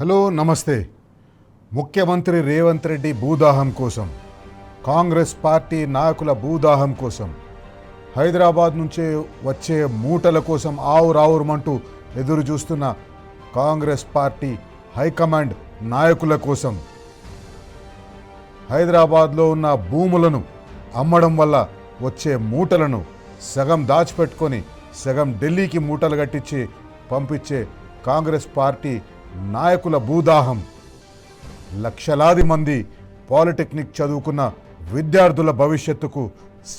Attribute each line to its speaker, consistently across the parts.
Speaker 1: Hello నమస్తే. ముఖ్యమంత్రి రేవంత్ రెడ్డి భూదాహం కోసం, కాంగ్రెస్ పార్టీ నాయకుల భూదాహం కోసం, హైదరాబాద్ నుంచే వచ్చే మూటల కోసం ఆవురావురమంటూ ఎదురు చూస్తున్న కాంగ్రెస్ పార్టీ హైకమాండ్ నాయకుల కోసం, హైదరాబాద్లో ఉన్న భూములను అమ్మడం వల్ల వచ్చే మూటలను సగం దాచిపెట్టుకొని సగం ఢిల్లీకి మూటలు కట్టించి పంపించే కాంగ్రెస్ పార్టీ నాయకుల భూదాహం లక్షలాది మంది పాలిటెక్నిక్ చదువుకున్న విద్యార్థుల భవిష్యత్తుకు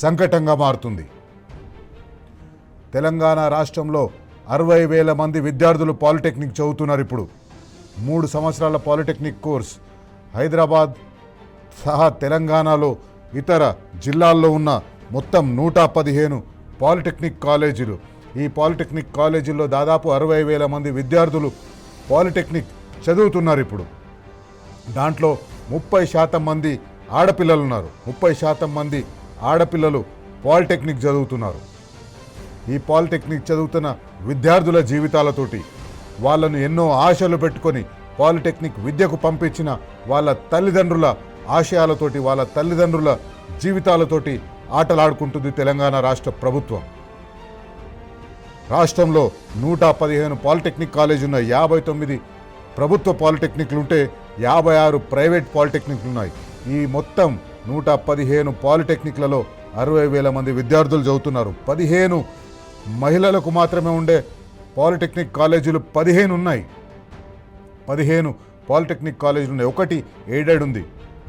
Speaker 1: సంకటంగా మారుతుంది. తెలంగాణ రాష్ట్రంలో 60,000 మంది విద్యార్థులు పాలిటెక్నిక్ చదువుతున్నారు. ఇప్పుడు 3 సంవత్సరాల పాలిటెక్నిక్ కోర్స్ హైదరాబాద్ సహా తెలంగాణలో ఇతర జిల్లాల్లో ఉన్న మొత్తం 115 పాలిటెక్నిక్ కాలేజీలు. ఈ పాలిటెక్నిక్ కాలేజీల్లో దాదాపు 60,000 మంది విద్యార్థులు పాలిటెక్నిక్ చదువుతున్నారు. ఇప్పుడు దాంట్లో 30% మంది ఆడపిల్లలు ఉన్నారు. 30% మంది ఆడపిల్లలు పాలిటెక్నిక్ చదువుతున్నారు. ఈ పాలిటెక్నిక్ చదువుతున్న విద్యార్థుల జీవితాలతోటి, వాళ్ళను ఎన్నో ఆశలు పెట్టుకొని పాలిటెక్నిక్ విద్యకు పంపించిన వాళ్ళ తల్లిదండ్రుల ఆశయాలతోటి, వాళ్ళ తల్లిదండ్రుల జీవితాలతోటి ఆటలాడుకుంటుంది తెలంగాణ రాష్ట్ర ప్రభుత్వం. రాష్ట్రంలో 115 పాలిటెక్నిక్ కాలేజీలు ఉన్నాయి. 59 ప్రభుత్వ పాలిటెక్నిక్లు ఉంటే 56 ప్రైవేట్ పాలిటెక్నిక్లు ఉన్నాయి. ఈ మొత్తం 115 పాలిటెక్నిక్లలో 60,000 మంది విద్యార్థులు చదువుతున్నారు. 15 మహిళలకు మాత్రమే ఉండే పాలిటెక్నిక్ కాలేజీలు 15 ఉన్నాయి. 15 పాలిటెక్నిక్ కాలేజీలు ఉన్నాయి. ఒకటి ఎయిడెడ్ ఉంది.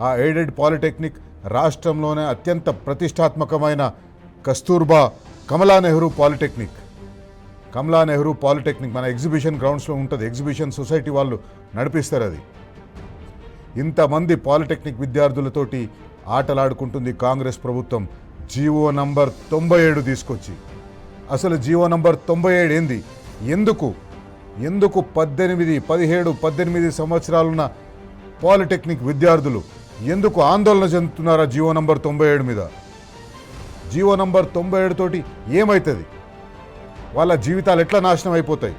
Speaker 1: ఆ ఎయిడెడ్ పాలిటెక్నిక్ రాష్ట్రంలోనే అత్యంత ప్రతిష్టాత్మకమైన కస్తూర్బా కమలా నెహ్రూ పాలిటెక్నిక్. కమలా నెహ్రూ పాలిటెక్నిక్ మన ఎగ్జిబిషన్ గ్రౌండ్స్లో ఉంటుంది. ఎగ్జిబిషన్ సొసైటీ వాళ్ళు నడిపిస్తారు అది. ఇంతమంది పాలిటెక్నిక్ విద్యార్థులతోటి ఆటలాడుకుంటుంది కాంగ్రెస్ ప్రభుత్వం. జీవో నంబర్ 97 తీసుకొచ్చి, అసలు జీవో నంబర్ 97 ఏంది? ఎందుకు 18, 18 సంవత్సరాలున్న పాలిటెక్నిక్ విద్యార్థులు ఎందుకు ఆందోళన చెందుతున్నారా జీవో నంబర్ 97 మీద? జీవో నంబర్ 97 తోటి ఏమవుతుంది? వాళ్ళ జీవితాలు ఎట్లా నాశనం అయిపోతాయి?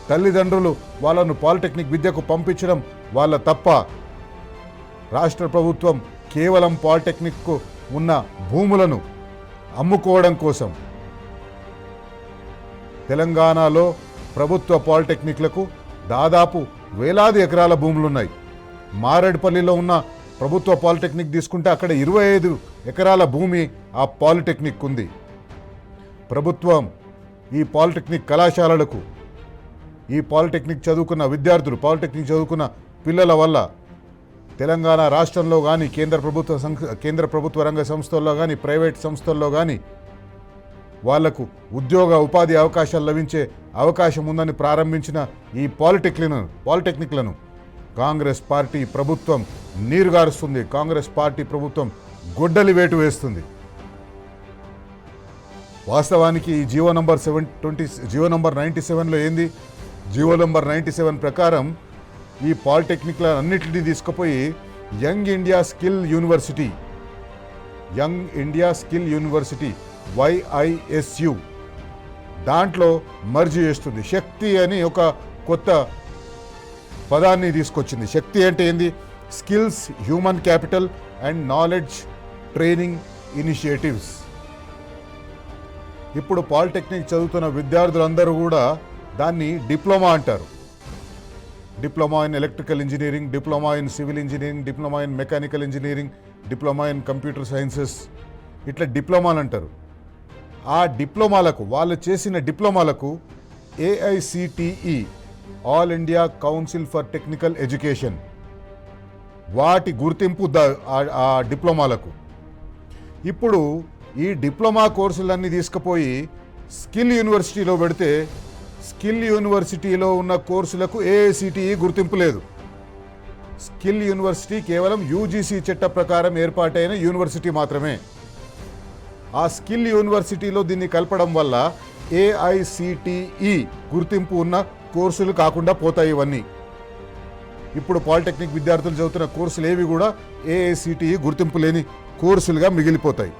Speaker 1: తల్లిదండ్రులు వాళ్ళను పాలిటెక్నిక్ విద్యకు పంపించడం వాళ్ళ తప్ప? రాష్ట్ర ప్రభుత్వం కేవలం పాలిటెక్నిక్కు ఉన్న భూములను అమ్ముకోవడం కోసం తెలంగాణలో ప్రభుత్వ పాలిటెక్నిక్లకు దాదాపు వేలాది ఎకరాల భూములున్నాయి. మారేడుపల్లిలో ఉన్న ప్రభుత్వ పాలిటెక్నిక్ తీసుకుంటే అక్కడ 25 ఎకరాల భూమి ఆ పాలిటెక్నిక్ ఉంది. ప్రభుత్వం ఈ పాలిటెక్నిక్ కళాశాలలకు, ఈ పాలిటెక్నిక్ చదువుకున్న విద్యార్థులు, పాలిటెక్నిక్ చదువుకున్న పిల్లల వల్ల తెలంగాణ రాష్ట్రంలో కానీ కేంద్ర ప్రభుత్వ రంగ సంస్థల్లో కానీ ప్రైవేట్ సంస్థల్లో కానీ వాళ్లకు ఉద్యోగ ఉపాధి అవకాశాలు లభించే అవకాశం ఉందని ప్రారంభించిన ఈ పాలిటెక్నిక్లను కాంగ్రెస్ పార్టీ ప్రభుత్వం నీరుగారుస్తుంది. కాంగ్రెస్ పార్టీ ప్రభుత్వం గొడ్డలి వేటు వేస్తుంది. వాస్తవానికి ఈ జీవో నంబర్ 97లో ఏంది? జీవో నంబర్ 97 ప్రకారం ఈ పాలిటెక్నిక్ల అన్నింటినీ తీసుకుపోయి young India skill university YISU దాంట్లో మర్జ్ చేస్తుంది. శక్తి అని ఒక కొత్త పదాన్ని తీసుకొచ్చింది. శక్తి అంటే ఏంది? Skills, human capital and knowledge training initiatives. ఇప్పుడు పాలిటెక్నిక్ చదువుతున్న విద్యార్థులందరూ కూడా దాన్ని డిప్లొమా అంటారు. Diploma in electrical engineering, diploma in civil engineering, diploma in mechanical engineering, diploma in computer sciences, ఇట్లా డిప్లొమాలు అంటారు. ఆ డిప్లొమాలకు, వాళ్ళు చేసిన డిప్లొమాలకు AICTE all India council for technical education వాటి గుర్తింపు ఆ డిప్లొమాలకు. ఇప్పుడు ఈ డిప్లొమా కోర్సులన్నీ తీసుకుపోయి స్కిల్ యూనివర్సిటీలో పెడితే, స్కిల్ యూనివర్సిటీలో ఉన్న కోర్సులకు AICTE గుర్తింపు లేదు. స్కిల్ యూనివర్సిటీ కేవలం UGC చట్ట ప్రకారం ఏర్పాటైన యూనివర్సిటీ మాత్రమే. ఆ స్కిల్ యూనివర్సిటీలో దీన్ని కలపడం వల్ల AICTE గుర్తింపు ఉన్న కోర్సులు కాకుండా పోతాయి ఇవన్నీ. ఇప్పుడు పాలిటెక్నిక్ విద్యార్థులు చదువుతున్న కోర్సులు ఏవి కూడా AICTE గుర్తింపు లేని కోర్సులుగా మిగిలిపోతాయి.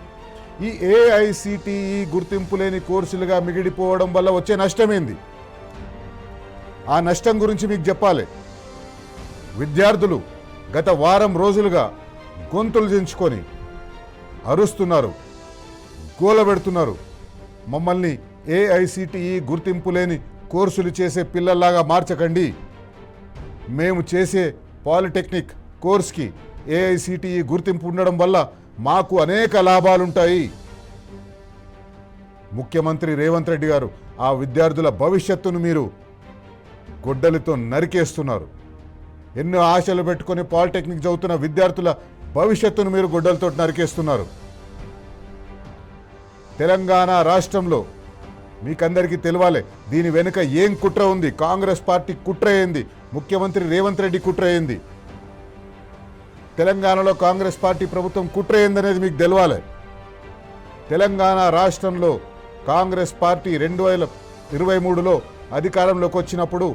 Speaker 1: ఈ AICTE గుర్తింపు లేని కోర్సులుగా మిగిలిపోవడం వల్ల వచ్చే నష్టమేంది? ఆ నష్టం గురించి మీకు చెప్పాలి. విద్యార్థులు గత వారం రోజులుగా గొంతులు దించుకొని అరుస్తున్నారు, గోలబెడుతున్నారు. మమ్మల్ని ఏఐసిటిఈ గుర్తింపు లేని కోర్సులు చేసే పిల్లల్లాగా మార్చకండి. మేము చేసే పాలిటెక్నిక్ కోర్స్కి ఏఐసిటిఈ గుర్తింపు ఉండడం వల్ల మాకు అనేక లాభాలుంటాయి. ముఖ్యమంత్రి రేవంత్ రెడ్డి గారు ఆ విద్యార్థుల భవిష్యత్తును మీరు గొడ్డలితో నరికేస్తున్నారు. ఎన్నో ఆశలు పెట్టుకొని పాలిటెక్నిక్ చదువుతున్న విద్యార్థుల భవిష్యత్తును మీరు గొడ్డలతో నరికేస్తున్నారు. తెలంగాణ రాష్ట్రంలో మీకందరికీ తెలవాలి దీని వెనుక ఏం కుట్ర ఉంది. కాంగ్రెస్ పార్టీ కుట్ర ఏంది, ముఖ్యమంత్రి రేవంత్ రెడ్డి కుట్ర ఏంది, తెలంగాణలో కాంగ్రెస్ పార్టీ ప్రభుత్వం కుట్ర ఏందనేది మీకు తెలవాలి. తెలంగాణ రాష్ట్రంలో కాంగ్రెస్ పార్టీ 2023లో అధికారంలోకి వచ్చినప్పుడు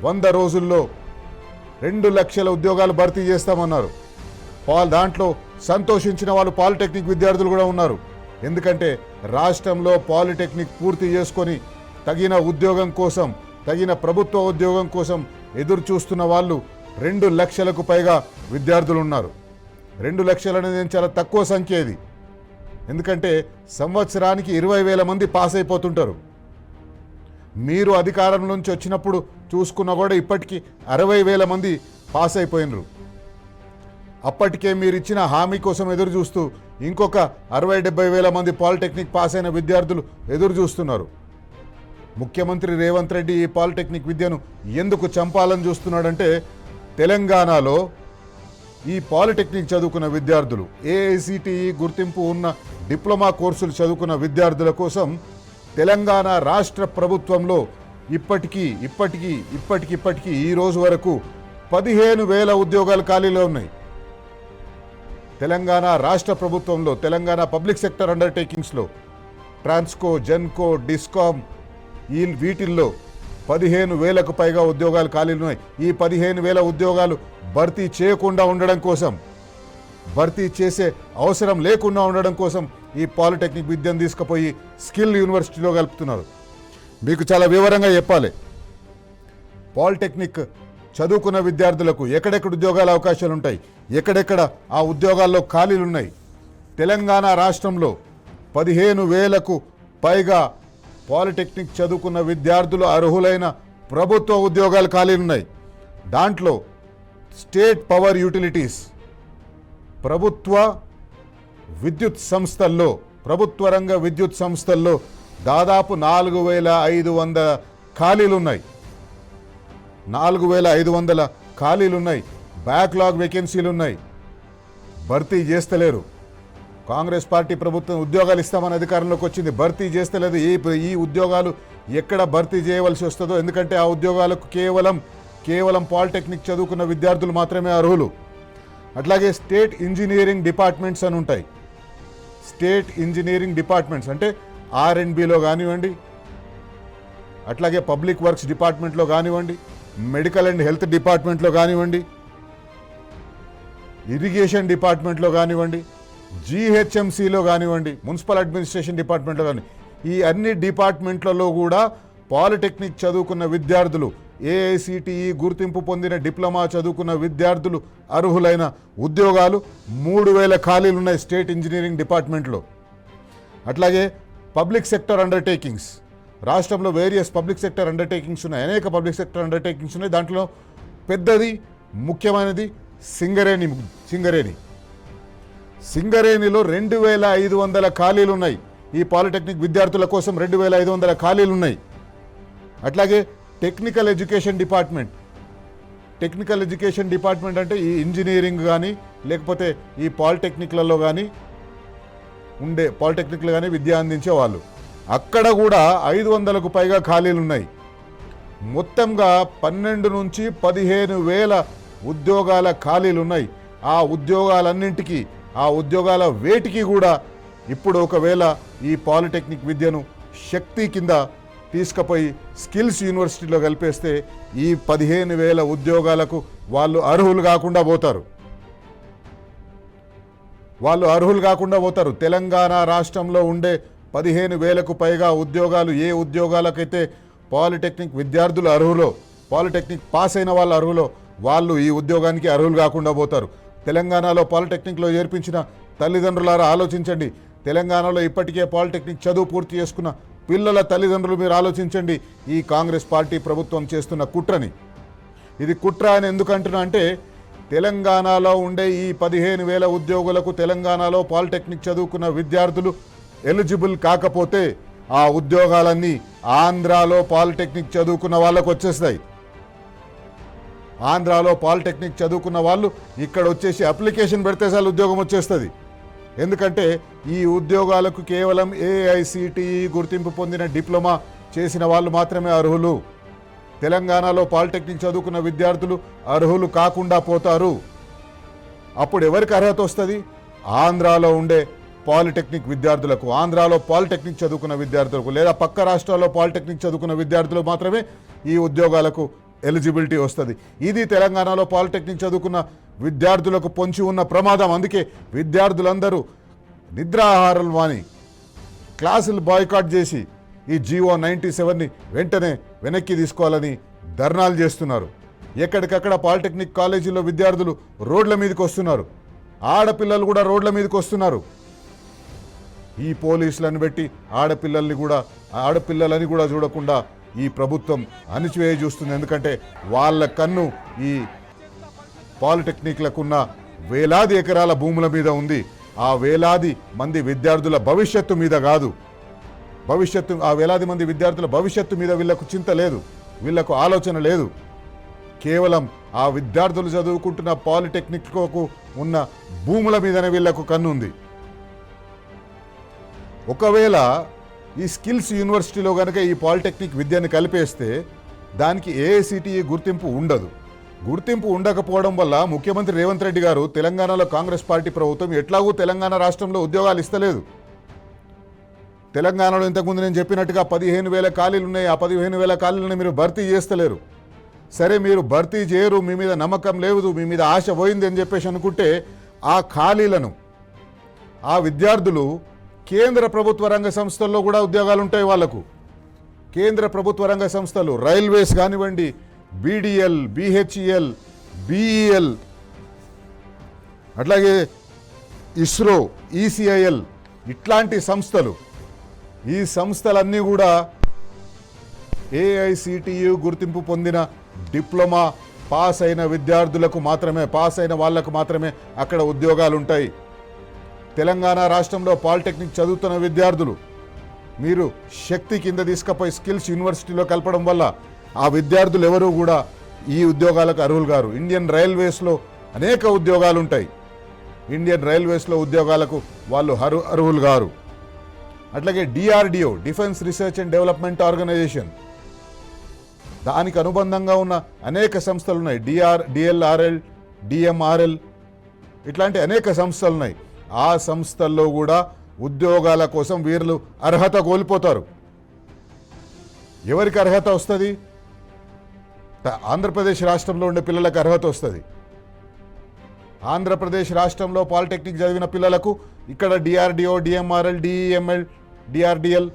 Speaker 1: 100 రోజుల్లో 2 లక్షల ఉద్యోగాలు భర్తీ చేస్తామన్నారు. దాంట్లో సంతోషించిన వాళ్ళు పాలిటెక్నిక్ విద్యార్థులు కూడా ఉన్నారు. ఎందుకంటే రాష్ట్రంలో పాలిటెక్నిక్ పూర్తి చేసుకొని తగిన ఉద్యోగం కోసం, తగిన ప్రభుత్వ ఉద్యోగం కోసం ఎదురు చూస్తున్న వాళ్ళు 2 లక్షలకు పైగా విద్యార్థులు ఉన్నారు. 2 లక్షలు అనేది చాలా తక్కువ సంఖ్య ఇది. ఎందుకంటే సంవత్సరానికి 20,000 మంది పాస్ అయిపోతుంటారు. మీరు అధికారం నుంచి వచ్చినప్పుడు చూసుకున్నా కూడా ఇప్పటికీ 60,000 మంది పాస్ అయిపోయినరు. అప్పటికే మీరు ఇచ్చిన హామీ కోసం ఎదురు చూస్తూ ఇంకొక 60-70,000 మంది పాలిటెక్నిక్ పాస్ అయిన విద్యార్థులు ఎదురు చూస్తున్నారు. ముఖ్యమంత్రి రేవంత్ రెడ్డి ఈ పాలిటెక్నిక్ విద్యను ఎందుకు చంపాలని చూస్తున్నాడంటే తెలంగాణలో ఈ పాలిటెక్నిక్ చదువుకున్న విద్యార్థులు, ఏఐసిటిఈ గుర్తింపు ఉన్న డిప్లొమా కోర్సులు చదువుకున్న విద్యార్థుల కోసం తెలంగాణ రాష్ట్ర ప్రభుత్వంలో ఇప్పటికీ ఈ రోజు వరకు 15,000 ఉద్యోగాలు ఖాళీలో ఉన్నాయి. తెలంగాణ రాష్ట్ర ప్రభుత్వంలో, తెలంగాణ పబ్లిక్ సెక్టర్ అండర్టేకింగ్స్లో, ట్రాన్స్కో, జెన్కో, డిస్కామ్ వీటిల్లో 15,000కు పైగా ఉద్యోగాలు ఖాళీలు ఉన్నాయి. ఈ 15,000 ఉద్యోగాలు భర్తీ చేయకుండా ఉండడం కోసం, భర్తీ చేసే అవసరం లేకుండా ఉండడం కోసం ఈ పాలిటెక్నిక్ విద్యను తీసుకుపోయి స్కిల్ యూనివర్సిటీలో కలుపుతున్నారు. మీకు చాలా వివరంగా చెప్పాలి. పాలిటెక్నిక్ చదువుకున్న విద్యార్థులకు ఎక్కడెక్కడ ఉద్యోగాల అవకాశాలు ఉంటాయి, ఎక్కడెక్కడ ఆ ఉద్యోగాల్లో ఖాళీలు ఉన్నాయి. తెలంగాణ రాష్ట్రంలో 15,000కు పైగా పాలిటెక్నిక్ చదువుకున్న విద్యార్థులు అర్హులైన ప్రభుత్వ ఉద్యోగాలు ఖాళీలు ఉన్నాయి. దాంట్లో స్టేట్ పవర్ యూటిలిటీస్, ప్రభుత్వ విద్యుత్ సంస్థల్లో, ప్రభుత్వ రంగ విద్యుత్ సంస్థల్లో దాదాపు 4,500 ఖాళీలు ఉన్నాయి. 4,500 ఖాళీలు ఉన్నాయి. బ్యాక్లాగ్ వేకెన్సీలు ఉన్నాయి. భర్తీ చేస్తలేరు. కాంగ్రెస్ పార్టీ ప్రభుత్వం ఉద్యోగాలు ఇస్తామని అధికారంలోకి వచ్చింది, భర్తీ చేస్తలేదు. ఈ ఉద్యోగాలు ఎక్కడ భర్తీ చేయవలసి వస్తుందో, ఎందుకంటే ఆ ఉద్యోగాలకు కేవలం పాలిటెక్నిక్ చదువుకున్న విద్యార్థులు మాత్రమే అర్హులు. అట్లాగే స్టేట్ ఇంజనీరింగ్ డిపార్ట్మెంట్స్ అని ఉంటాయి. స్టేట్ ఇంజనీరింగ్ డిపార్ట్మెంట్స్ అంటే R&Bలో కానివ్వండి, అట్లాగే పబ్లిక్ వర్క్స్ డిపార్ట్మెంట్లో కానివ్వండి, మెడికల్ అండ్ హెల్త్ డిపార్ట్మెంట్లో కానివ్వండి, ఇరిగేషన్ డిపార్ట్మెంట్లో కానివ్వండి, GHMCలో కానివ్వండి, మున్సిపల్ అడ్మినిస్ట్రేషన్ డిపార్ట్మెంట్లో కానీ, ఈ అన్ని డిపార్ట్మెంట్లలో కూడా పాలిటెక్నిక్ చదువుకున్న విద్యార్థులు, ఏఐసిటిఈ గుర్తింపు పొందిన డిప్లొమా చదువుకున్న విద్యార్థులు అర్హులైన ఉద్యోగాలు 3,000 ఖాళీలు ఉన్నాయి స్టేట్ ఇంజనీరింగ్ డిపార్ట్మెంట్లో. అట్లాగే పబ్లిక్ సెక్టర్ అండర్టేకింగ్స్, రాష్ట్రంలో వేరియస్ పబ్లిక్ సెక్టర్ అండర్టేకింగ్స్ ఉన్నాయి, అనేక పబ్లిక్ సెక్టర్ అండర్టేకింగ్స్ ఉన్నాయి. దాంట్లో పెద్దది ముఖ్యమైనది సింగరేణిలో 2,500 ఖాళీలు ఉన్నాయి. ఈ పాలిటెక్నిక్ విద్యార్థుల కోసం 2,500 ఖాళీలు ఉన్నాయి. అట్లాగే టెక్నికల్ ఎడ్యుకేషన్ డిపార్ట్మెంట్ అంటే ఈ ఇంజనీరింగ్ కానీ లేకపోతే ఈ పాలిటెక్నిక్లలో కానీ విద్య అందించే వాళ్ళు, అక్కడ కూడా 500కు పైగా ఖాళీలు ఉన్నాయి. మొత్తంగా 12 నుంచి 15,000 ఉద్యోగాల ఖాళీలు ఉన్నాయి. ఆ ఉద్యోగాలన్నింటికి, ఆ ఉద్యోగాల వేటికి కూడా ఇప్పుడు ఒకవేళ ఈ పాలిటెక్నిక్ విద్యను శక్తి కింద తీసుకుపోయి స్కిల్స్ యూనివర్సిటీలో కలిపేస్తే ఈ 15,000 ఉద్యోగాలకు వాళ్ళు అర్హులు కాకుండా పోతారు. తెలంగాణ రాష్ట్రంలో ఉండే 15,000కు పైగా ఉద్యోగాలు, ఏ ఉద్యోగాలకైతే పాలిటెక్నిక్ విద్యార్థులు అర్హులో, పాలిటెక్నిక్ పాస్ అయిన వాళ్ళ అర్హులో, వాళ్ళు ఈ ఉద్యోగానికి అర్హులు కాకుండా పోతారు. తెలంగాణలో పాలిటెక్నిక్లో చేర్పించిన తల్లిదండ్రులారా ఆలోచించండి. తెలంగాణలో ఇప్పటికే పాలిటెక్నిక్ చదువు పూర్తి చేసుకున్న పిల్లల తల్లిదండ్రులు మీరు ఆలోచించండి ఈ కాంగ్రెస్ పార్టీ ప్రభుత్వం చేస్తున్న కుట్రని. ఇది కుట్ర అని ఎందుకంటున్నా అంటే తెలంగాణలో ఉండే ఈ 15,000 ఉద్యోగులకు తెలంగాణలో పాలిటెక్నిక్ చదువుకున్న విద్యార్థులు ఎలిజిబుల్ కాకపోతే ఆ ఉద్యోగాలన్నీ ఆంధ్రాలో పాలిటెక్నిక్ చదువుకున్న వాళ్ళకు వచ్చేస్తాయి. ఆంధ్రాలో పాలిటెక్నిక్ చదువుకున్న వాళ్ళు ఇక్కడ వచ్చేసి అప్లికేషన్ పెడితే చాలు ఉద్యోగం వచ్చేస్తుంది. ఎందుకంటే ఈ ఉద్యోగాలకు కేవలం AICTE గుర్తింపు పొందిన డిప్లొమా చేసిన వాళ్ళు మాత్రమే అర్హులు. తెలంగాణలో పాలిటెక్నిక్ చదువుకున్న విద్యార్థులు అర్హులు కాకుండా పోతారు. అప్పుడు ఎవరికి అర్హత వస్తుంది? ఆంధ్రాలో ఉండే పాలిటెక్నిక్ విద్యార్థులకు, ఆంధ్రాలో పాలిటెక్నిక్ చదువుకున్న విద్యార్థులకు లేదా పక్క రాష్ట్రాల్లో పాలిటెక్నిక్ చదువుకున్న విద్యార్థులు మాత్రమే ఈ ఉద్యోగాలకు ఎలిజిబిలిటీ వస్తుంది. ఇది తెలంగాణలో పాలిటెక్నిక్ చదువుకున్న విద్యార్థులకు పొంచి ఉన్న ప్రమాదం. అందుకే విద్యార్థులందరూ నిద్రాహారాలు మాని క్లాసులు బాయ్కాట్ చేసి ఈ GO 97ని వెంటనే వెనక్కి తీసుకోవాలని ధర్నాలు చేస్తున్నారు. ఎక్కడికక్కడ పాలిటెక్నిక్ కాలేజీలో విద్యార్థులు రోడ్ల మీదకి వస్తున్నారు. ఆడపిల్లలు కూడా రోడ్ల మీదకి వస్తున్నారు. ఈ పోలీసులను పెట్టి ఆడపిల్లలని కూడా చూడకుండా ఈ ప్రభుత్వం అణిచివేయ చూస్తుంది. ఎందుకంటే వాళ్ళ కన్ను ఈ పాలిటెక్నిక్లకున్న వేలాది ఎకరాల భూముల మీద ఉంది. ఆ వేలాది మంది విద్యార్థుల భవిష్యత్తు మీద కాదు. ఆ వేలాది మంది విద్యార్థుల భవిష్యత్తు మీద వీళ్లకు చింత లేదు, వీళ్లకు ఆలోచన లేదు. కేవలం ఆ విద్యార్థులు చదువుకుంటున్న పాలిటెక్నిక్కు ఉన్న భూముల మీదనే వీళ్లకు కన్నుంది. ఒకవేళ ఈ స్కిల్స్ యూనివర్సిటీలో కనుక ఈ పాలిటెక్నిక్ విద్యను కలిపేస్తే దానికి AICTE గుర్తింపు ఉండదు. గుర్తింపు ఉండకపోవడం వల్ల ముఖ్యమంత్రి రేవంత్ రెడ్డి గారు తెలంగాణలో కాంగ్రెస్ పార్టీ ప్రభుత్వం ఎట్లాగూ తెలంగాణ రాష్ట్రంలో ఉద్యోగాలు ఇస్తలేదు. తెలంగాణలో ఇంతకుముందు నేను చెప్పినట్టుగా 15,000 ఖాళీలు ఉన్నాయి. ఆ 15,000 ఖాళీలను మీరు భర్తీ చేస్తలేరు. సరే, మీరు భర్తీ చేయరు, మీ మీద నమ్మకం లేదు, మీ మీద ఆశ పోయింది అని చెప్పేసి అనుకుంటే ఆ ఖాళీలను ఆ విద్యార్థులు కేంద్ర ప్రభుత్వ రంగ సంస్థల్లో కూడా ఉద్యోగాలు ఉంటాయి వాళ్లకు. కేంద్ర ప్రభుత్వ రంగ సంస్థలు రైల్వేస్ కానివ్వండి, BDL, BHEL, BEL, అట్లాగే ISRO, ECIL ఇట్లాంటి సంస్థలు, ఈ సంస్థలన్నీ కూడా AICTE గుర్తింపు పొందిన డిప్లొమా పాస్ అయిన విద్యార్థులకు మాత్రమే, పాస్ అయిన వాళ్లకు మాత్రమే అక్కడ ఉద్యోగాలు ఉంటాయి. తెలంగాణ రాష్ట్రంలో పాలిటెక్నిక్ చదువుతున్న విద్యార్థులు మీరు శక్తి కింద తీసుకుపోయి స్కిల్స్ యూనివర్సిటీలో కలపడం వల్ల ఆ విద్యార్థులు ఎవరూ కూడా ఈ ఉద్యోగాలకు అర్హులు గారు. ఇండియన్ రైల్వేస్లో అనేక ఉద్యోగాలు ఉంటాయి. ఇండియన్ రైల్వేస్లో ఉద్యోగాలకు వాళ్ళు అర్హులు గారు. అట్లాగే DRDO, defence research and development organisation, దానికి అనుబంధంగా ఉన్న అనేక సంస్థలు ఉన్నాయి. DLRL, DMRL ఇట్లాంటి అనేక సంస్థలు ఉన్నాయి. ఆ సంస్థల్లో కూడా ఉద్యోగాల కోసం వీళ్ళు అర్హత కోల్పోతారు. ఎవరికి అర్హత వస్తుంది? ఆంధ్రప్రదేశ్ రాష్ట్రంలో ఉండే పిల్లలకు అర్హత వస్తుంది. ఆంధ్రప్రదేశ్ రాష్ట్రంలో పాలిటెక్నిక్ చదివిన పిల్లలకు ఇక్కడ DRDO, DMRL, DEML, DRDL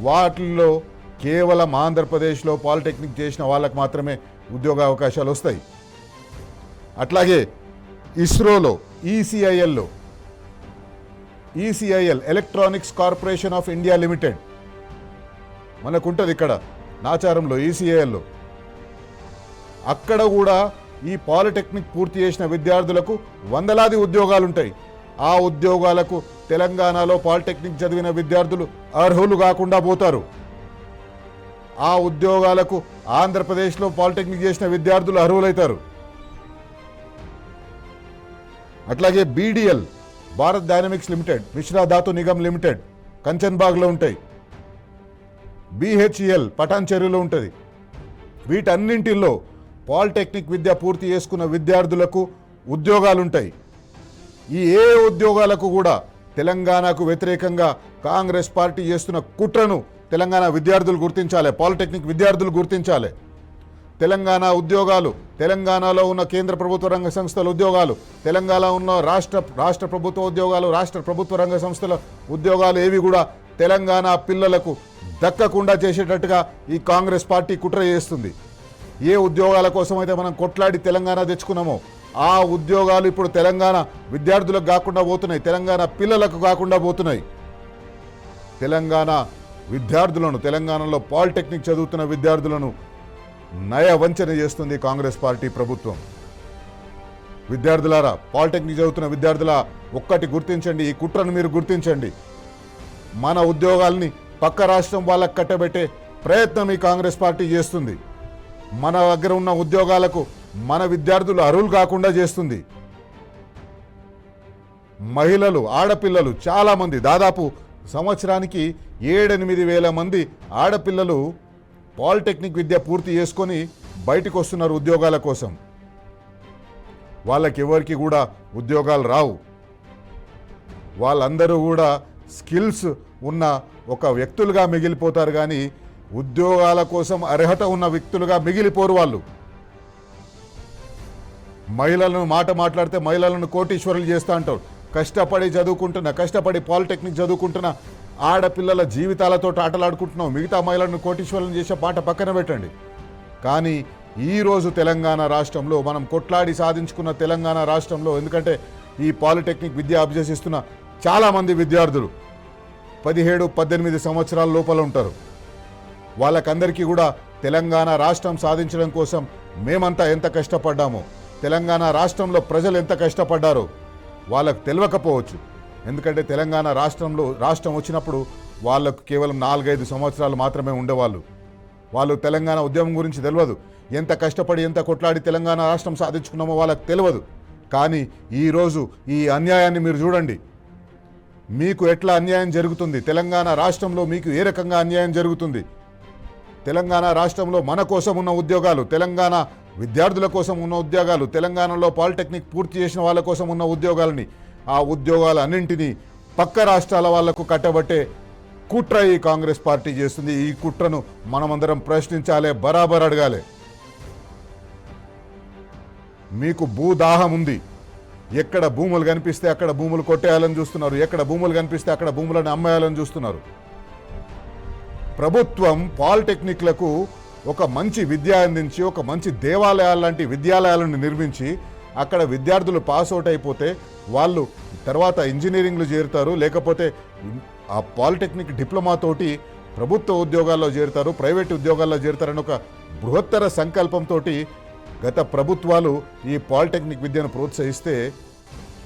Speaker 1: వాటిల్లో కేవలం ఆంధ్రప్రదేశ్లో పాలిటెక్నిక్ చేసిన వాళ్ళకు మాత్రమే ఉద్యోగ అవకాశాలు వస్తాయి. అట్లాగే ISROలో, ECILలో, electronics corporation of India limited మనకుంటుంది ఇక్కడ నాచారంలో, ECILలో. అక్కడ కూడా ఈ పాలిటెక్నిక్ పూర్తి చేసిన విద్యార్థులకు వందలాది ఉద్యోగాలు ఉంటాయి. ఆ ఉద్యోగాలకు తెలంగాణలో పాలిటెక్నిక్ చదివిన విద్యార్థులు అర్హులు కాకుండా పోతారు. ఆ ఉద్యోగాలకు ఆంధ్రప్రదేశ్లో పాలిటెక్నిక్ చేసిన విద్యార్థులు అర్హులవుతారు. అట్లాగే BDL, Bharat dynamics limited, Mishra ధాతు నిగమ్ లిమిటెడ్ కంచన్బాగ్లో ఉంటాయి. BHEL పటాన్ చెరువులో ఉంటుంది. వీటన్నింటిల్లో పాలిటెక్నిక్ విద్య పూర్తి చేసుకున్న విద్యార్థులకు ఉద్యోగాలు ఉంటాయి. ఈ ఉద్యోగాలకు కూడా తెలంగాణకు వ్యతిరేకంగా కాంగ్రెస్ పార్టీ చేస్తున్న కుట్రను తెలంగాణ విద్యార్థులు గుర్తించాలి, పాలిటెక్నిక్ విద్యార్థులు గుర్తించాలి. తెలంగాణ ఉద్యోగాలు, తెలంగాణలో ఉన్న కేంద్ర ప్రభుత్వ రంగ సంస్థల ఉద్యోగాలు, తెలంగాణ ఉన్న రాష్ట్ర ప్రభుత్వ ఉద్యోగాలు, రాష్ట్ర ప్రభుత్వ రంగ సంస్థల ఉద్యోగాలు ఏవి కూడా తెలంగాణ పిల్లలకు దక్కకుండా చేసేటట్టుగా ఈ కాంగ్రెస్ పార్టీ కుట్ర చేస్తుంది. ఏ ఉద్యోగాల కోసం అయితే మనం కొట్లాడి తెలంగాణ తెచ్చుకున్నామో ఆ ఉద్యోగాలు ఇప్పుడు తెలంగాణ విద్యార్థులకు కాకుండా పోతున్నాయి, తెలంగాణ పిల్లలకు కాకుండా పోతున్నాయి. తెలంగాణ విద్యార్థులను, తెలంగాణలో పాలిటెక్నిక్ చదువుతున్న విద్యార్థులను నయవంచన చేస్తుంది కాంగ్రెస్ పార్టీ ప్రభుత్వం. విద్యార్థులారా, పాలిటెక్నిక్ చదువుతున్న విద్యార్థుల ఒక్కటి గుర్తించండి, ఈ కుట్రను మీరు గుర్తించండి. మన ఉద్యోగాల్ని పక్క రాష్ట్రం వాళ్ళకు కట్టబెట్టే ప్రయత్నం ఈ కాంగ్రెస్ పార్టీ చేస్తుంది. మన దగ్గర ఉన్న ఉద్యోగాలకు మన విద్యార్థులు అర్హులు కాకుండా చేస్తుంది. మహిళలు, ఆడపిల్లలు చాలామంది, దాదాపు సంవత్సరానికి 7-8 వేల మంది ఆడపిల్లలు పాలిటెక్నిక్ విద్య పూర్తి చేసుకొని బయటకు వస్తున్నారు ఉద్యోగాల కోసం. వాళ్ళకి ఎవరికి కూడా ఉద్యోగాలు రావు. వాళ్ళందరూ కూడా స్కిల్స్ ఉన్న ఒక వ్యక్తులుగా మిగిలిపోతారు, కానీ ఉద్యోగాల కోసం అర్హత ఉన్న వ్యక్తులుగా మిగిలిపోరు వాళ్ళు. మహిళలను మాట్లాడితే మహిళలను కోటీశ్వరులు చేస్తూ అంటారు. కష్టపడి పాలిటెక్నిక్ చదువుకుంటున్న ఆడపిల్లల జీవితాలతో ఆటలాడుకుంటున్నాం. మిగతా మహిళలను కోటీశ్వరులను చేసే పాట పక్కన పెట్టండి. కానీ ఈరోజు తెలంగాణ రాష్ట్రంలో మనం కొట్లాడి సాధించుకున్న తెలంగాణ రాష్ట్రంలో, ఎందుకంటే ఈ పాలిటెక్నిక్ విద్య అభ్యసిస్తున్న చాలామంది విద్యార్థులు 17-18 సంవత్సరాల లోపల ఉంటారు. వాళ్ళకందరికీ కూడా తెలంగాణ రాష్ట్రం సాధించడం కోసం మేమంతా ఎంత కష్టపడ్డామో, తెలంగాణ రాష్ట్రంలో ప్రజలు ఎంత కష్టపడ్డారో వాళ్ళకు తెలియకపోవచ్చు. ఎందుకంటే తెలంగాణ రాష్ట్రం వచ్చినప్పుడు వాళ్ళకు కేవలం 4-5 సంవత్సరాలు మాత్రమే ఉండేవాళ్ళు. వాళ్ళు తెలంగాణ ఉద్యమం గురించి తెలియదు. ఎంత కష్టపడి ఎంత కొట్లాడి తెలంగాణ రాష్ట్రం సాధించుకున్నామో వాళ్ళకు తెలియదు. కానీ ఈరోజు ఈ అన్యాయాన్ని మీరు చూడండి. మీకు ఎట్లా అన్యాయం జరుగుతుంది, తెలంగాణ రాష్ట్రంలో మీకు ఏ రకంగా అన్యాయం జరుగుతుంది. తెలంగాణ రాష్ట్రంలో మన కోసం ఉన్న ఉద్యోగాలు, తెలంగాణ విద్యార్థుల కోసం ఉన్న ఉద్యోగాలు, తెలంగాణలో పాలిటెక్నిక్ పూర్తి చేసిన వాళ్ళ కోసం ఉన్న ఉద్యోగాలని, ఆ ఉద్యోగాలన్నింటినీ పక్క రాష్ట్రాల వాళ్లకు కట్టబట్టే కుట్ర ఈ కాంగ్రెస్ పార్టీ చేస్తుంది. ఈ కుట్రను మనమందరం ప్రశ్నించాలి, బరాబర్ అడగాలి. మీకు భూదాహం ఉంది. ఎక్కడ భూములు కనిపిస్తే అక్కడ భూములు కొట్టేయాలని చూస్తున్నారు, ఎక్కడ భూములు కనిపిస్తే అక్కడ భూములను అమ్మేయాలని చూస్తున్నారు. ప్రభుత్వం పాలిటెక్నిక్లకు ఒక మంచి విద్య అందించి, ఒక మంచి దేవాలయాల లాంటి విద్యాలయాలను నిర్మించి అక్కడ విద్యార్థులు పాస్ అవుట్ అయిపోతే వాళ్ళు తర్వాత ఇంజనీరింగ్లు చేరుతారు, లేకపోతే ఆ పాలిటెక్నిక్ డిప్లొమాతోటి ప్రభుత్వ ఉద్యోగాల్లో చేరుతారు, ప్రైవేట్ ఉద్యోగాల్లో చేరుతారని ఒక బృహత్తర సంకల్పంతో గత ప్రభుత్వాలు ఈ పాలిటెక్నిక్ విద్యను ప్రోత్సహిస్తే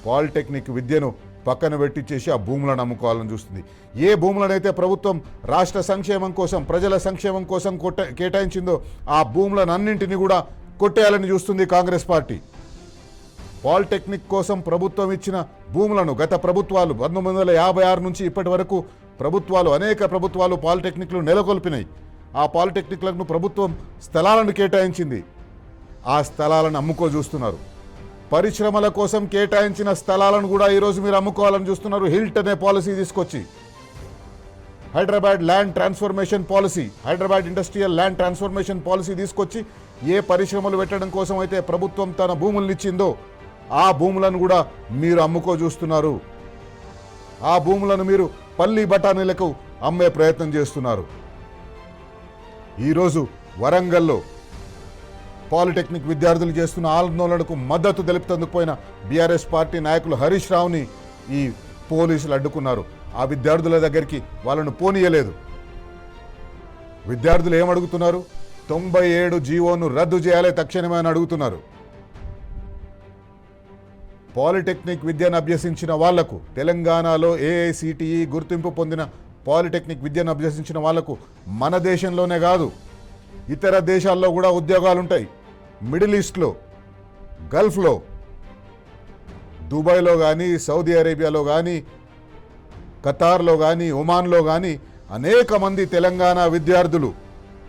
Speaker 1: పాలిటెక్నిక్ విద్యను పక్కన పెట్టించేసి ఆ భూములను అమ్ముకోవాలని చూస్తుంది. ఏ భూములనైతే ప్రభుత్వం రాష్ట్ర సంక్షేమం కోసం, ప్రజల సంక్షేమం కోసం కేటాయించిందో ఆ భూములను అన్నింటినీ కూడా కొట్టేయాలని చూస్తుంది కాంగ్రెస్ పార్టీ. పాలిటెక్నిక్ కోసం ప్రభుత్వం ఇచ్చిన భూములను గత ప్రభుత్వాలు 1956 నుంచి ఇప్పటి వరకు అనేక ప్రభుత్వాలు పాలిటెక్నిక్లు నెలకొల్పినాయి. ఆ పాలిటెక్నిక్లకు ప్రభుత్వం స్థలాలను కేటాయించింది. ఆ స్థలాలను అమ్ముకో చూస్తున్నారు. పరిశ్రమల కోసం కేటాయించిన స్థలాలను కూడా ఈరోజు మీరు అమ్ముకోవాలని చూస్తున్నారు. హిల్ట్ అనే పాలసీ తీసుకొచ్చి, Hyderabad land transformation policy, Hyderabad industrial land transformation policy తీసుకొచ్చి ఏ పరిశ్రమలు పెట్టడం కోసం అయితే ప్రభుత్వం తన భూములను ఇచ్చిందో ఆ భూములను కూడా మీరు అమ్ముకో చూస్తున్నారు. ఆ భూములను మీరు పల్లి బఠానీలకు అమ్మే ప్రయత్నం చేస్తున్నారు. ఈరోజు వరంగల్లో పాలిటెక్నిక్ విద్యార్థులు చేస్తున్న ఆందోళనకు మద్దతు తెలుపుతందుకు పోయిన బీఆర్ఎస్ పార్టీ నాయకులు హరీష్ రావుని ఈ పోలీసులు అడ్డుకున్నారు. ఆ విద్యార్థుల దగ్గరికి వాళ్ళను పోనీయలేదు. విద్యార్థులు ఏమడుగుతున్నారు? 97 జీవోను రద్దు చేయాలి తక్షణమే అని అడుగుతున్నారు. పాలిటెక్నిక్ విద్యను అభ్యసించిన వాళ్లకు, తెలంగాణలో ఏఐసిటిఈ గుర్తింపు పొందిన పాలిటెక్నిక్ విద్యను అభ్యసించిన వాళ్లకు మన దేశంలోనే కాదు ఇతర దేశాల్లో కూడా ఉద్యోగాలు ఉంటాయి. మిడిల్ ఈస్ట్లో, గల్ఫ్లో, దుబాయ్లో కానీ, సౌదీ అరేబియాలో కానీ, ఖతార్లో కానీ, ఒమాన్లో కానీ అనేక మంది తెలంగాణ విద్యార్థులు,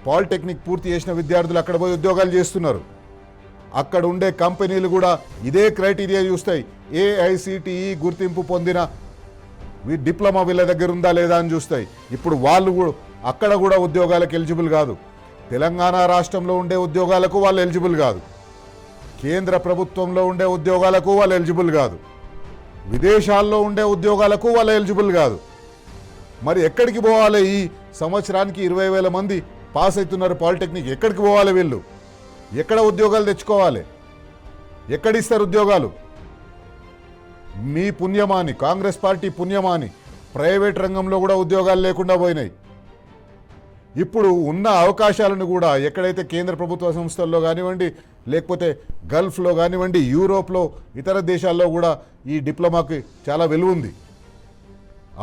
Speaker 1: పాలిటెక్నిక్ పూర్తి చేసిన విద్యార్థులు అక్కడ పోయి ఉద్యోగాలు చేస్తున్నారు. అక్కడ ఉండే కంపెనీలు కూడా ఇదే క్రైటీరియా చూస్తాయి. ఏఐసిటిఈ గుర్తింపు పొందిన డిప్లొమా వీళ్ళ దగ్గర ఉందా లేదా అని చూస్తాయి. ఇప్పుడు వాళ్ళు అక్కడ కూడా ఉద్యోగాలకు ఎలిజిబుల్ కాదు. తెలంగాణ రాష్ట్రంలో ఉండే ఉద్యోగాలకు వాళ్ళు ఎలిజిబుల్ కాదు. కేంద్ర ప్రభుత్వంలో ఉండే ఉద్యోగాలకు వాళ్ళు ఎలిజిబుల్ కాదు. విదేశాల్లో ఉండే ఉద్యోగాలకు వాళ్ళు ఎలిజిబుల్ కాదు. మరి ఎక్కడికి పోవాలి? ఈ సంవత్సరానికి 20,000 మంది పాస్ అవుతున్నారు పాలిటెక్నిక్. ఎక్కడికి పోవాలి వీళ్ళు? ఎక్కడ ఉద్యోగాలు తెచ్చుకోవాలి? ఎక్కడిస్తారు ఉద్యోగాలు? మీ పుణ్యమాని, కాంగ్రెస్ పార్టీ పుణ్యమాని ప్రైవేట్ రంగంలో కూడా ఉద్యోగాలు లేకుండా పోయినాయి. ఇప్పుడు ఉన్న అవకాశాలను కూడా ఎక్కడైతే కేంద్ర ప్రభుత్వ సంస్థల్లో కానివ్వండి, లేకపోతే గల్ఫ్లో కానివ్వండి, యూరోప్లో, ఇతర దేశాల్లో కూడా ఈ డిప్లొమాకి చాలా విలువ ఉంది.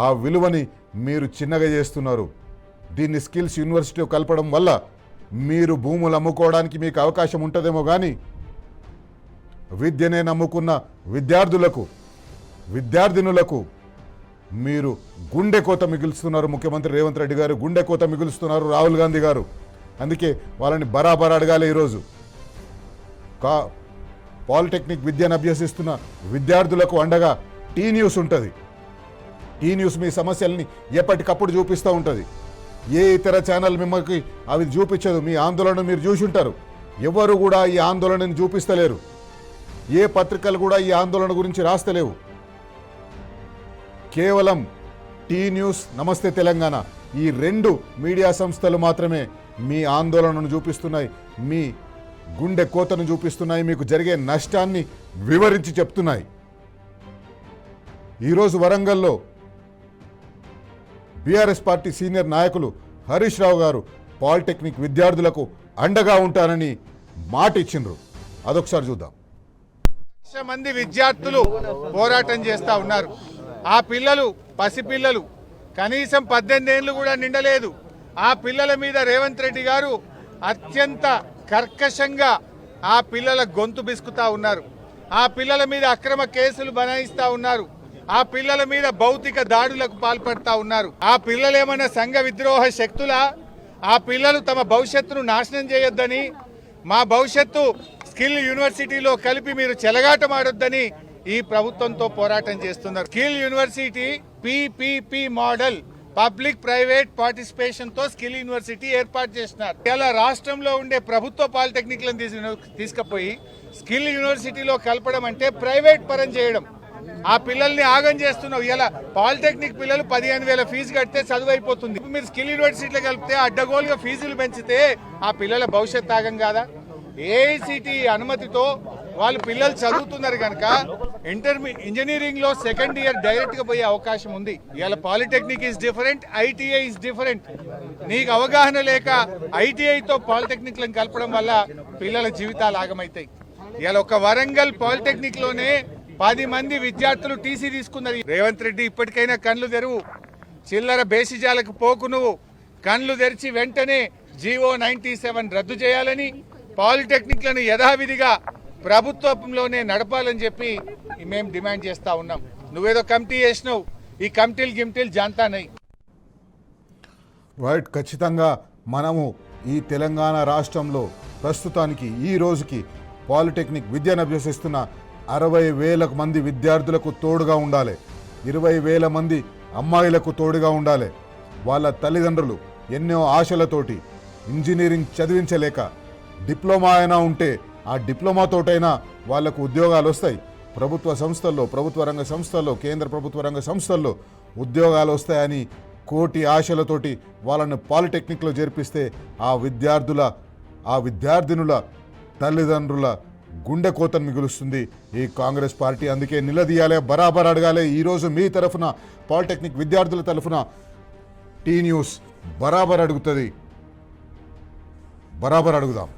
Speaker 1: ఆ విలువని మీరు చిన్నగా చేస్తున్నారు. దీన్ని స్కిల్స్ యూనివర్సిటీ కలపడం వల్ల మీరు భూములు అమ్ముకోవడానికి మీకు అవకాశం ఉంటుందేమో కానీ విద్యనే నమ్ముకున్న విద్యార్థినులకు మీరు గుండె కోత మిగులుస్తున్నారు. ముఖ్యమంత్రి రేవంత్ రెడ్డి గారు గుండె కోత మిగులుస్తున్నారు, రాహుల్ గాంధీ గారు. అందుకే వాళ్ళని బరాబర్ అడగాలి. ఈరోజు పాలిటెక్నిక్ విద్యను అభ్యసిస్తున్న విద్యార్థులకు అండగా టీ న్యూస్ ఉంటుంది. టీ న్యూస్ మీ సమస్యల్ని ఎప్పటికప్పుడు చూపిస్తూ ఉంటుంది. ఏ ఇతర ఛానల్ మిమ్మల్ని అవి చూపించదు. మీ ఆందోళన మీరు చూసి ఉంటారు. ఎవరు కూడా ఈ ఆందోళనని చూపిస్తలేరు. ఏ పత్రికలు కూడా ఈ ఆందోళన గురించి రాస్తలేవు. కేవలం టీ న్యూస్, నమస్తే తెలంగాణ, ఈ 2 మీడియా సంస్థలు మాత్రమే మీ ఆందోళనను చూపిస్తున్నాయి, మీ గుండె కోతను చూపిస్తున్నాయి, మీకు జరిగే నష్టాన్ని వివరించి చెప్తున్నాయి. ఈరోజు వరంగల్లో బీఆర్ఎస్ పార్టీ సీనియర్ నాయకులు హరీష్ రావు గారు పాలిటెక్నిక్ విద్యార్థులకు అండగా ఉంటారని మాట ఇచ్చిండ్రు. అదొకసారి చూద్దాం.
Speaker 2: మంది విద్యార్థులు పోరాటం చేస్తూ ఉన్నారు. ఆ పిల్లలు పసిపిల్లలు, కనీసం 18 ఏళ్ళు కూడా నిండలేదు. ఆ పిల్లల మీద రేవంత్ రెడ్డి గారు అత్యంత కర్కశంగా ఆ పిల్లల గొంతు బిసుకుతా ఉన్నారు. ఆ పిల్లల మీద అక్రమ కేసులు బనాయిస్తా ఉన్నారు. ఆ పిల్లల మీద భౌతిక దాడులకు పాల్పడతా ఉన్నారు. ఆ పిల్లలు ఏమైనా సంఘ విద్రోహ శక్తులా? ఆ పిల్లలు తమ భవిష్యత్తును నాశనం చేయొద్దని, మా భవిష్యత్తు స్కిల్ యూనివర్సిటీలో కలిపి మీరు చెలగాటమాడొద్దని ఈ ప్రభుత్వంతో పోరాటం చేస్తున్నారు. Skill university PPP model, public private participation తో స్కిల్ యూనివర్సిటీ ఏర్పాటు చేస్తున్నారు. ఇలా రాష్ట్రంలో ఉండే ప్రభుత్వ పాలిటెక్నిక్లను తీసుకుపోయి స్కిల్ యూనివర్సిటీలో కలపడం అంటే ప్రైవేట్ పరం చేయడం. ఆ పిల్లల్ని ఆగం చేస్తున్నావు. ఇలా పాలిటెక్నిక్ పిల్లలు 15,000 ఫీజు కడితే చదువు అయిపోతుంది. మీరు స్కిల్ యూనివర్సిటీలో కలిపితే అడ్డగోలుగా ఫీజులు పెంచితే ఆ పిల్లల భవిష్యత్ ఆగం కాదా? ఏఐసిటి అనుమతితో వాళ్ళు పిల్లలు చదువుతున్నారు కనుక ఇంజనీరింగ్ లో సెకండ్ ఇయర్ డైరెక్ట్ గా పోయే అవకాశం ఉంది. ఇవాళ polytechnic is different, ITI is different. నీకు అవగాహన లేక ఐటీఐతో పాలిటెక్నిక్ లను కలపడం వల్ల పిల్లల జీవితాలు ఆగమైతాయి. ఇవాళ ఒక వరంగల్ పాలిటెక్నిక్ లోనే 10 మంది విద్యార్థులు టీసీ తీసుకున్నారు. రేవంత్ రెడ్డి ఇప్పటికైనా కళ్ళు తెరువు, చిల్లర బేసిజాలకు పోకు. నువ్వు కళ్ళు తెరిచి వెంటనే జీవో 97 రద్దు చేయాలని, పాలిటెక్నిక్లను యథావిధిగా ప్రభుత్వంలోనే నడపాలని చెప్పి మేము డిమాండ్ చేస్తా ఉన్నాం. నువ్వేదో కమిటీ చేసినావు, ఈ కమిటీలు జాంతానై.
Speaker 1: రైట్, ఖచ్చితంగా మనము ఈ తెలంగాణ రాష్ట్రంలో ప్రస్తుతానికి ఈ రోజుకి పాలిటెక్నిక్ విద్యను అభ్యసిస్తున్న 60,000 మంది విద్యార్థులకు తోడుగా ఉండాలి. 20,000 మంది అమ్మాయిలకు తోడుగా ఉండాలి. వాళ్ళ తల్లిదండ్రులు ఎన్నో ఆశలతోటి ఇంజనీరింగ్ చదివించలేక డిప్లొమా అయినా ఉంటే ఆ డిప్లొమాతోటైనా వాళ్లకు ఉద్యోగాలు వస్తాయి. ప్రభుత్వ సంస్థల్లో, ప్రభుత్వ రంగ సంస్థల్లో, కేంద్ర ప్రభుత్వ రంగ సంస్థల్లో ఉద్యోగాలు వస్తాయని కోటి ఆశలతోటి వాళ్ళని పాలిటెక్నిక్లో చేర్పిస్తే ఆ విద్యార్థినుల తల్లిదండ్రుల గుండె కోతను మిగులుస్తుంది ఈ కాంగ్రెస్ పార్టీ. అందుకే నిలదీయాలి, బరాబర్ అడగాలి. ఈరోజు మీ తరఫున, పాలిటెక్నిక్ విద్యార్థుల తరఫున టీ న్యూస్ బరాబర్ అడుగుతుంది. బరాబర్ అడుగుదాం.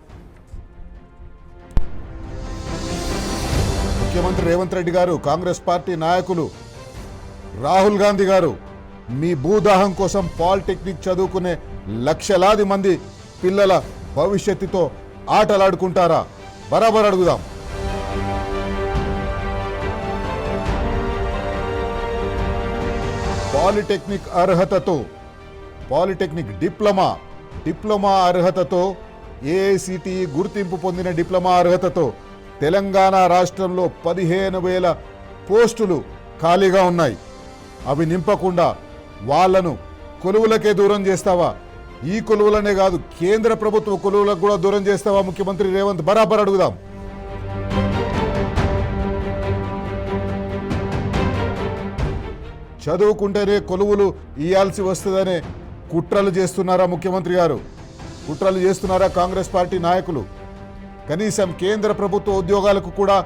Speaker 1: ముఖ్యమంత్రి రేవంత్ రెడ్డి గారు, కాంగ్రెస్ పార్టీ నాయకులు రాహుల్ గాంధీ గారు మీ భూదాహం కోసం పాలిటెక్నిక్ చదువుకునే లక్షలాది మంది పిల్లల భవిష్యత్తుతో ఆటలాడుకుంటారా? బరాబర్ అడుగుదాం. పాలిటెక్నిక్ అర్హతతో, పాలిటెక్నిక్ డిప్లొమా అర్హతతో, ఏఐసిటిఈ గుర్తింపు పొందిన డిప్లొమా అర్హతతో తెలంగాణ రాష్ట్రంలో 15,000 పోస్టులు ఖాళీగా ఉన్నాయి. అవి నింపకుండా వాళ్లను కొలువులకే దూరం చేస్తావా? ఈ కొలువులనే కాదు, కేంద్ర ప్రభుత్వ కొలువులకు కూడా దూరం చేస్తావా ముఖ్యమంత్రి రేవంత్? బరాబర్ అడుగుదాం. చదువుకుంటేనే కొలువులు ఇయ్యాల్సి వస్తుందనే కుట్రలు చేస్తున్నారా ముఖ్యమంత్రి గారు? కుట్రలు చేస్తున్నారా కాంగ్రెస్ పార్టీ నాయకులు? కనీసం కేంద్ర ప్రభుత్వ ఉద్యోగాలకు కూడా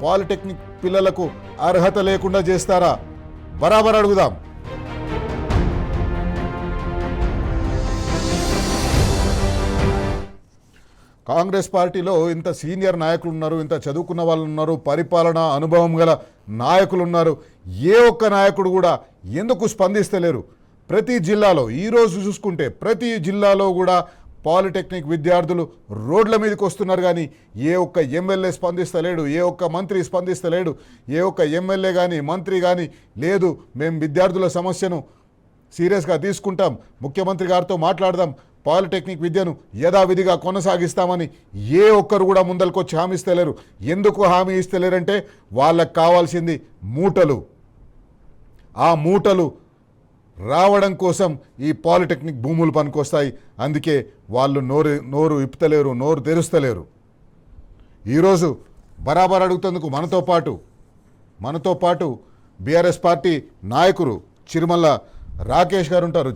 Speaker 1: పాలిటెక్నిక్ పిల్లలకు అర్హత లేకుండా చేస్తారా? బరాబర్ అడుగుదాం. కాంగ్రెస్ పార్టీలో ఇంత సీనియర్ నాయకులు ఉన్నారు, ఇంత చదువుకున్న వాళ్ళు ఉన్నారు, పరిపాలనా అనుభవం గల నాయకులు ఉన్నారు. ఏ ఒక్క నాయకుడు కూడా ఎందుకు స్పందిస్తలేరు? ప్రతి జిల్లాలో ఈరోజు చూసుకుంటే ప్రతి జిల్లాలో కూడా పాలిటెక్నిక్ విద్యార్థులు రోడ్ల మీదకి వస్తున్నారు, కానీ ఏ ఒక్క ఎమ్మెల్యే స్పందిస్తలేడు, ఏ ఒక్క మంత్రి స్పందిస్తలేడు, ఏ ఒక్క ఎమ్మెల్యే కానీ మంత్రి కానీ లేదు మేము విద్యార్థుల సమస్యను సీరియస్గా తీసుకుంటాం, ముఖ్యమంత్రి గారితో మాట్లాడదాం, పాలిటెక్నిక్ విద్యను యథావిధిగా కొనసాగిస్తామని ఏ ఒక్కరు కూడా ముందలకొచ్చి హామీ ఇస్తలేరు. ఎందుకు హామీ ఇస్తలేరంటే వాళ్ళకు కావాల్సింది మూటలు. ఆ మూటలు రావడం కోసం ఈ పాలిటెక్నిక్ భూములు పనికొస్తాయి. అందుకే వాళ్ళు నోరు ఇప్పుతలేరు, నోరు తెరుస్తలేరు. ఈరోజు బరాబర్ అడుగుతందుకు మనతో పాటు బీఆర్ఎస్ పార్టీ నాయకులు చిరుమల్ల రాకేష్ గారు ఉంటారు.